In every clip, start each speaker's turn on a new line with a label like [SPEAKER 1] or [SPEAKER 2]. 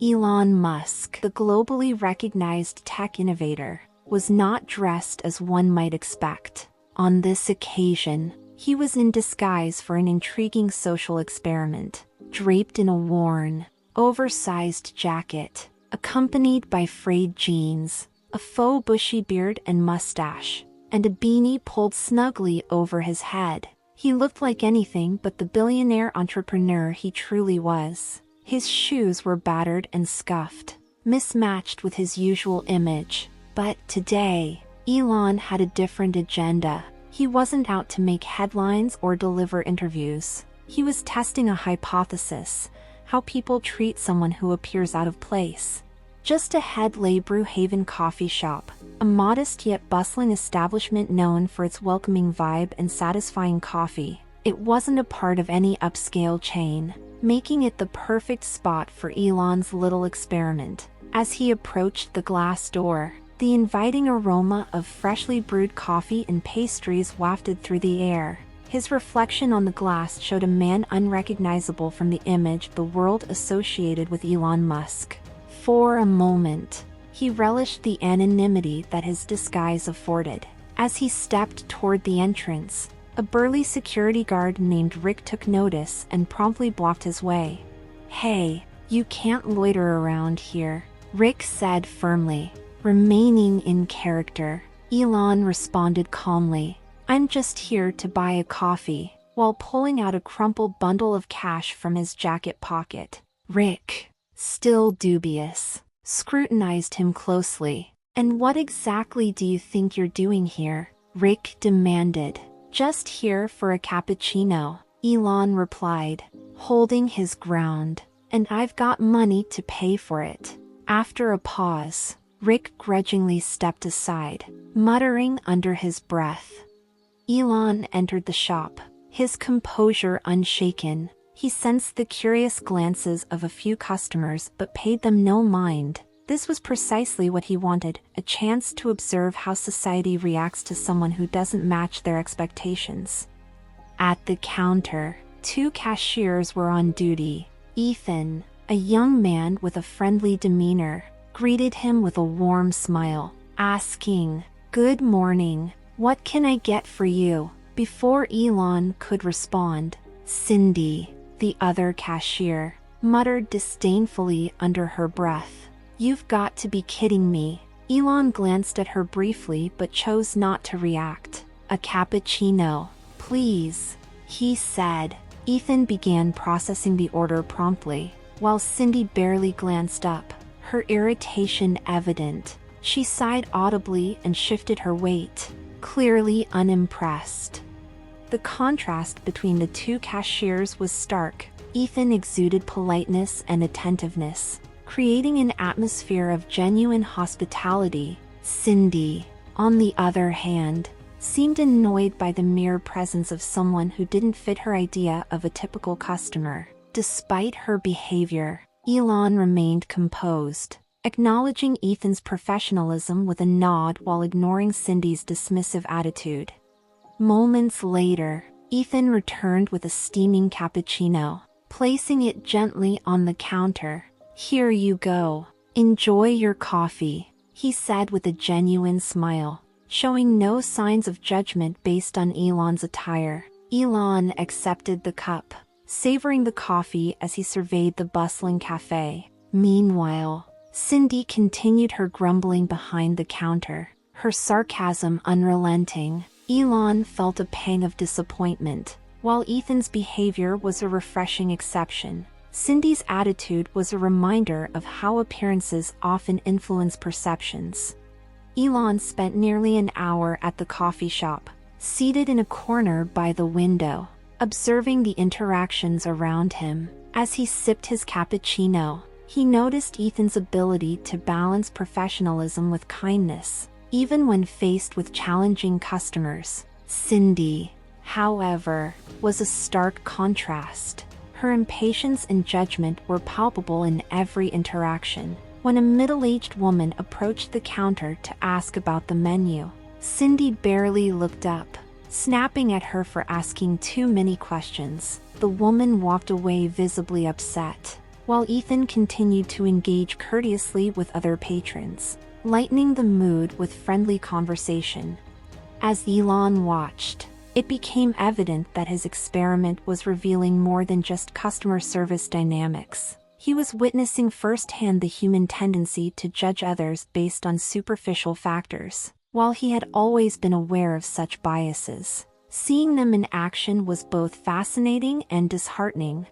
[SPEAKER 1] Elon Musk, the globally recognized tech innovator, was not dressed as one might expect. On this occasion, he was in disguise for an intriguing social experiment, draped in a worn, oversized jacket, accompanied by frayed jeans, a faux bushy beard and mustache, and a beanie pulled snugly over his head. He looked like anything but the billionaire entrepreneur he truly was. His shoes were battered and scuffed, mismatched with his usual image. But today, Elon had a different agenda. He wasn't out to make headlines or deliver interviews. He was testing a hypothesis: how people treat someone who appears out of place. Just ahead lay Brewhaven Coffee Shop, a modest yet bustling establishment known for its welcoming vibe and satisfying coffee. It wasn't a part of any upscale chain, making it the perfect spot for Elon's little experiment. As he approached the glass door, the inviting aroma of freshly brewed coffee and pastries wafted through the air. His reflection on the glass showed a man unrecognizable from the image the world associated with Elon Musk. For a moment, he relished the anonymity that his disguise afforded. As he stepped toward the entrance, a burly security guard named Rick took notice and promptly blocked his way. "Hey, you can't loiter around here," Rick said firmly. Remaining in character, Elon responded calmly, "I'm just here to buy a coffee," while pulling out a crumpled bundle of cash from his jacket pocket. Rick, still dubious, scrutinized him closely. "And what exactly do you think you're doing here?" Rick demanded. "Just here for a cappuccino," Elon replied, holding his ground. "And I've got money to pay for it." After a pause, Rick grudgingly stepped aside, muttering under his breath. Elon entered the shop, his composure unshaken. He sensed the curious glances of a few customers but paid them no mind. This was precisely what he wanted, a chance to observe how society reacts to someone who doesn't match their expectations. At the counter, two cashiers were on duty. Ethan, a young man with a friendly demeanor, greeted him with a warm smile, asking, "Good morning, what can I get for you?" Before Elon could respond, Cindy, the other cashier, muttered disdainfully under her breath, "You've got to be kidding me." Elon glanced at her briefly but chose not to react. "A cappuccino, please," he said. Ethan began processing the order promptly, while Cindy barely glanced up, her irritation evident. She sighed audibly and shifted her weight, clearly unimpressed. The contrast between the two cashiers was stark. Ethan exuded politeness and attentiveness, creating an atmosphere of genuine hospitality. Cindy, on the other hand, seemed annoyed by the mere presence of someone who didn't fit her idea of a typical customer. Despite her behavior, Elon remained composed, acknowledging Ethan's professionalism with a nod while ignoring Cindy's dismissive attitude. Moments later, Ethan returned with a steaming cappuccino, placing it gently on the counter. "Here you go. Enjoy your coffee," he said with a genuine smile, showing no signs of judgment based on Elon's attire. Elon accepted the cup, savoring the coffee as he surveyed the bustling cafe. Meanwhile, Cindy continued her grumbling behind the counter, her sarcasm unrelenting. Elon felt a pang of disappointment. While Ethan's behavior was a refreshing exception, Cindy's attitude was a reminder of how appearances often influence perceptions. Elon spent nearly an hour at the coffee shop, seated in a corner by the window, observing the interactions around him. As he sipped his cappuccino, he noticed Ethan's ability to balance professionalism with kindness, even when faced with challenging customers. Cindy, however, was a stark contrast. Her impatience and judgment were palpable in every interaction. When a middle-aged woman approached the counter to ask about the menu, Cindy barely looked up, snapping at her for asking too many questions. The woman walked away visibly upset, while Ethan continued to engage courteously with other patrons, lightening the mood with friendly conversation. As Elon watched, it became evident that his experiment was revealing more than just customer service dynamics. He was witnessing firsthand the human tendency to judge others based on superficial factors. While he had always been aware of such biases, seeing them in action was both fascinating and disheartening.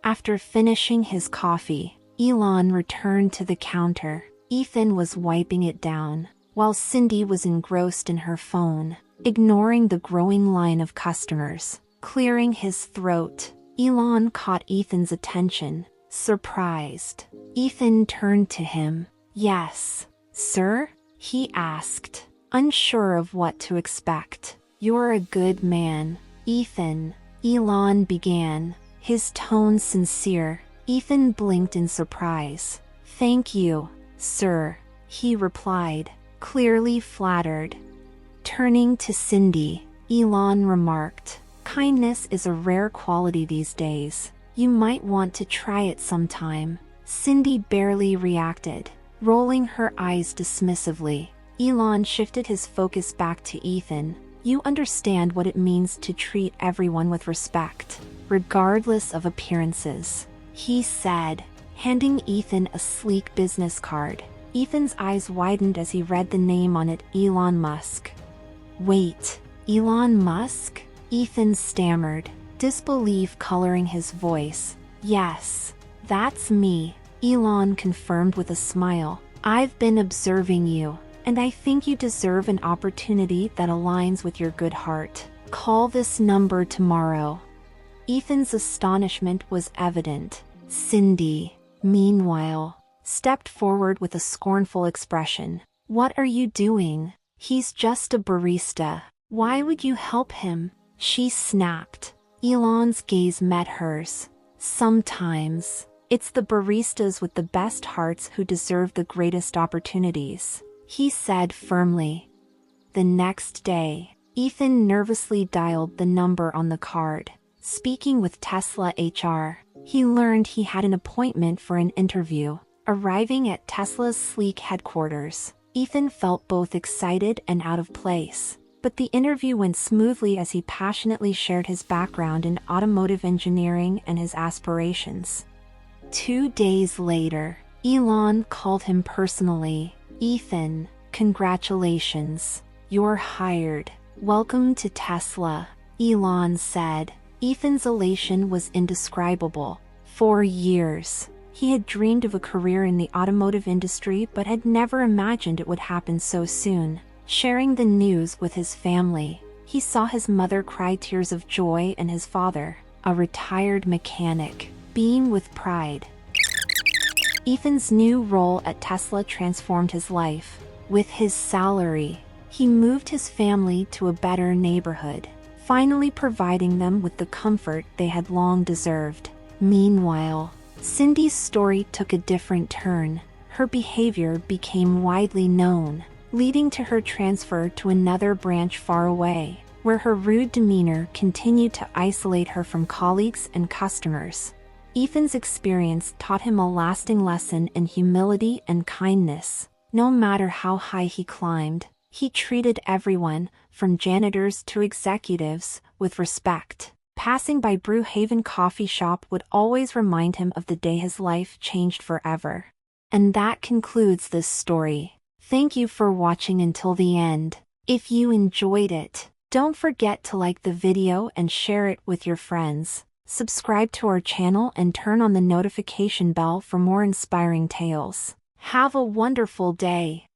[SPEAKER 1] After finishing his coffee, Elon returned to the counter. Ethan was wiping it down, while Cindy was engrossed in her phone, ignoring the growing line of customers. Clearing his throat, Elon caught Ethan's attention, surprised. Ethan turned to him. "Yes, sir?" he asked, unsure of what to expect. "You're a good man, Ethan," Elon began, his tone sincere. Ethan blinked in surprise. "Thank you, sir," he replied, clearly flattered. Turning to Cindy, Elon remarked, "Kindness is a rare quality these days. You might want to try it sometime." Cindy barely reacted, rolling her eyes dismissively. Elon shifted his focus back to Ethan. "You understand what it means to treat everyone with respect, regardless of appearances," he said, handing Ethan a sleek business card. Ethan's eyes widened as he read the name on it, Elon Musk. "Wait, Elon Musk?" Ethan stammered, disbelief coloring his voice. "Yes, that's me," Elon confirmed with a smile. "I've been observing you, and I think you deserve an opportunity that aligns with your good heart. Call this number tomorrow." Ethan's astonishment was evident. Cindy, meanwhile, stepped forward with a scornful expression. "What are you doing? He's just a barista. Why would you help him?" she snapped. Elon's gaze met hers. "Sometimes, it's the baristas with the best hearts who deserve the greatest opportunities," he said firmly. The next day, Ethan nervously dialed the number on the card. Speaking with Tesla HR, he learned he had an appointment for an interview. Arriving at Tesla's sleek headquarters, Ethan felt both excited and out of place. But the interview went smoothly as he passionately shared his background in automotive engineering and his aspirations. 2 days later, Elon called him personally. "Ethan, congratulations. You're hired. Welcome to Tesla," Elon said. Ethan's elation was indescribable. For years, he had dreamed of a career in the automotive industry but had never imagined it would happen so soon. Sharing the news with his family, he saw his mother cry tears of joy and his father, a retired mechanic, beam with pride. Ethan's new role at Tesla transformed his life. With his salary, he moved his family to a better neighborhood, finally providing them with the comfort they had long deserved. Meanwhile, Cindy's story took a different turn. Her behavior became widely known, leading to her transfer to another branch far away, where her rude demeanor continued to isolate her from colleagues and customers. Ethan's experience taught him a lasting lesson in humility and kindness. No matter how high he climbed, he treated everyone, from janitors to executives, with respect. Passing by Brewhaven Coffee Shop would always remind him of the day his life changed forever. And that concludes this story. Thank you for watching until the end. If you enjoyed it, don't forget to like the video and share it with your friends. Subscribe to our channel and turn on the notification bell for more inspiring tales. Have a wonderful day.